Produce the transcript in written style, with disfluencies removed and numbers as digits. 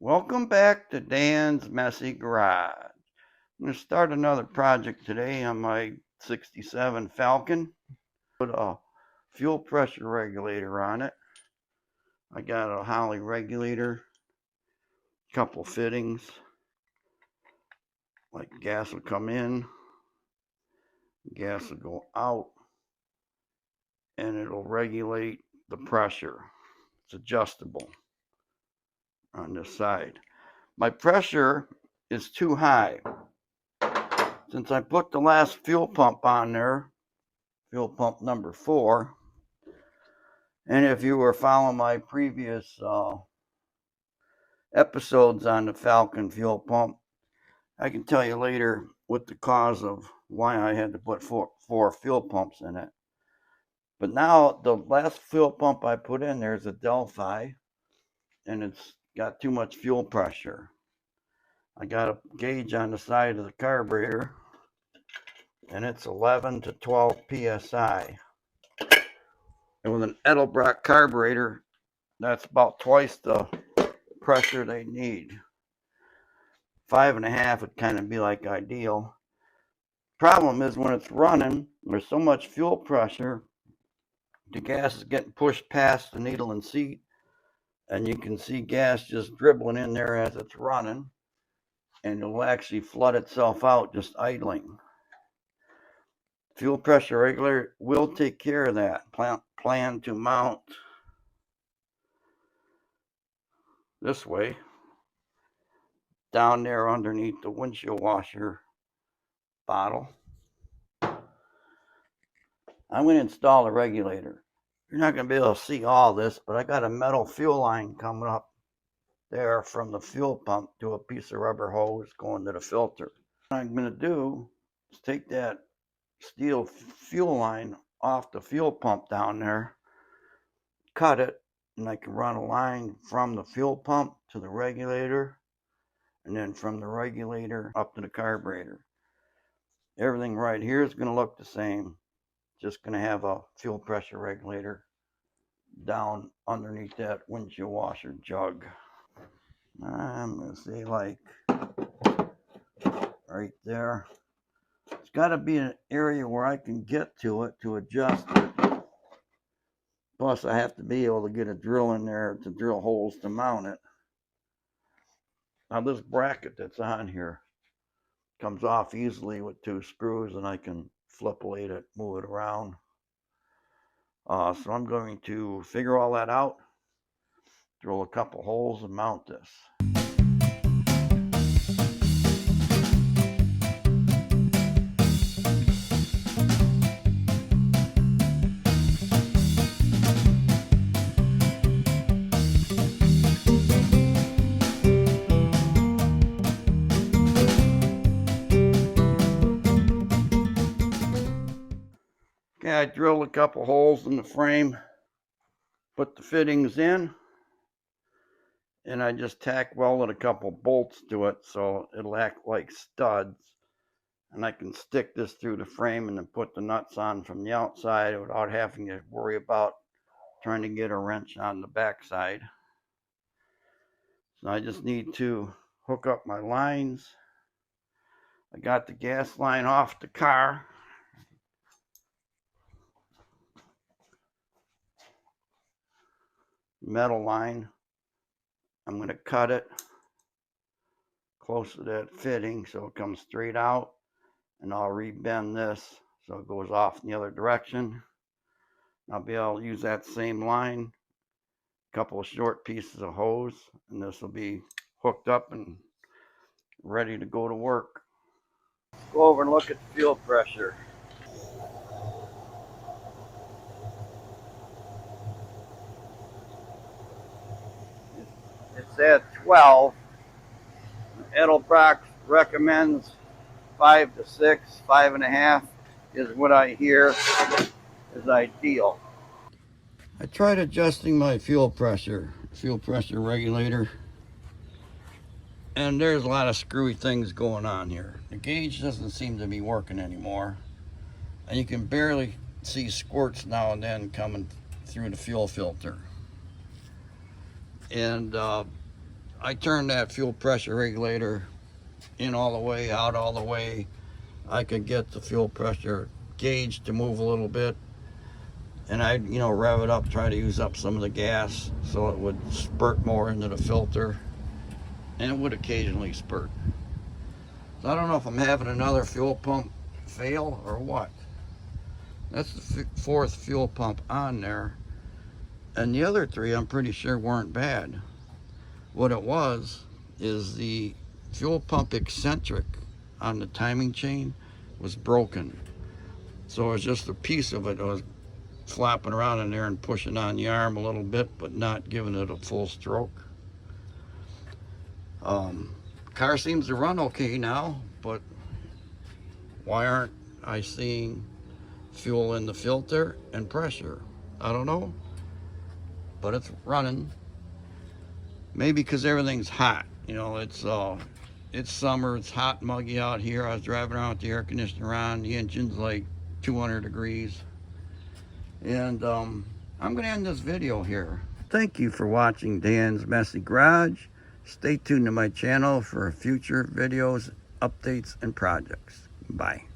Welcome back to Dan's Messy Garage. I'm going to start another project today on my 67 Falcon. Put a fuel pressure regulator on it. I got a Holley regulator, couple fittings, like gas will come in, gas will go out, and it'll regulate the pressure. It's adjustable on this side. My pressure is too high. Since I put the last fuel pump on there, fuel pump number 4, and if you were following my previous episodes on the Falcon fuel pump, I can tell you later what the cause of why I had to put four fuel pumps in it. But now the last fuel pump I put in there is a Delphi, and it's got too much fuel pressure. I got a gauge on the side of the carburetor, and it's 11 to 12 psi. And with an Edelbrock carburetor, that's about twice the pressure they need. 5.5 would kind of be like ideal. Problem is when it's running, there's so much fuel pressure, the gas is getting pushed past the needle and seat, and you can see gas just dribbling in there as it's running, and it'll actually flood itself out just idling. Fuel pressure regulator will take care of that. Plan to mount this way, down there underneath the windshield washer bottle. I'm going to install the regulator. You're not going to be able to see all this, but I got a metal fuel line coming up there from the fuel pump to a piece of rubber hose going to the filter. What I'm going to do is take that steel fuel line off the fuel pump down there, cut it, and I can run a line from the fuel pump to the regulator, and then from the regulator up to the carburetor. Everything right here is going to look the same. Just going to have a fuel pressure regulator down underneath that windshield washer jug. I'm going to say like right there. It's got to be an area where I can get to it to adjust it. Plus I have to be able to get a drill in there to drill holes to mount it. Now this bracket that's on here comes off easily with 2 screws, and I can flip-blade it, move it around. So I'm going to figure all that out, drill a couple holes, and mount this. Okay, I drilled a couple holes in the frame, put the fittings in, and I just tack welded a couple bolts to it so it'll act like studs. And I can stick this through the frame and then put the nuts on from the outside without having to worry about trying to get a wrench on the back side. So I just need to hook up my lines. I got the gas line off the car. Metal line. I'm going to cut it close to that fitting so it comes straight out, and I'll rebend this so it goes off in the other direction. I'll be able to use that same line, a couple of short pieces of hose, and this will be hooked up and ready to go to work. Let's go over and look at the fuel pressure. It's at 12. Edelbrock recommends 5 to 6, 5.5 is what I hear is ideal. I tried adjusting my fuel pressure regulator, and there's a lot of screwy things going on here. The gauge doesn't seem to be working anymore, and you can barely see squirts now and then coming through the fuel filter. And I turned that fuel pressure regulator in all the way, out all the way. I could get the fuel pressure gauge to move a little bit, and I'd, you know, rev it up, try to use up some of the gas so it would spurt more into the filter, and it would occasionally spurt. So I don't know if I'm having another fuel pump fail or what. That's the fourth fuel pump on there, and the other three I'm pretty sure weren't bad. What it was is the fuel pump eccentric on the timing chain was broken. So it was just a piece of it. I was flapping around in there and pushing on the arm a little bit, but not giving it a full stroke. Car seems to run okay now, but why aren't I seeing fuel in the filter and pressure? I don't know, but it's running. Maybe because everything's hot. You know, it's summer, it's hot and muggy out here. I was driving around with the air conditioner on, the engine's like 200 degrees. And I'm going to end this video here. Thank you for watching Dan's Messy Garage. Stay tuned to my channel for future videos, updates, and projects. Bye.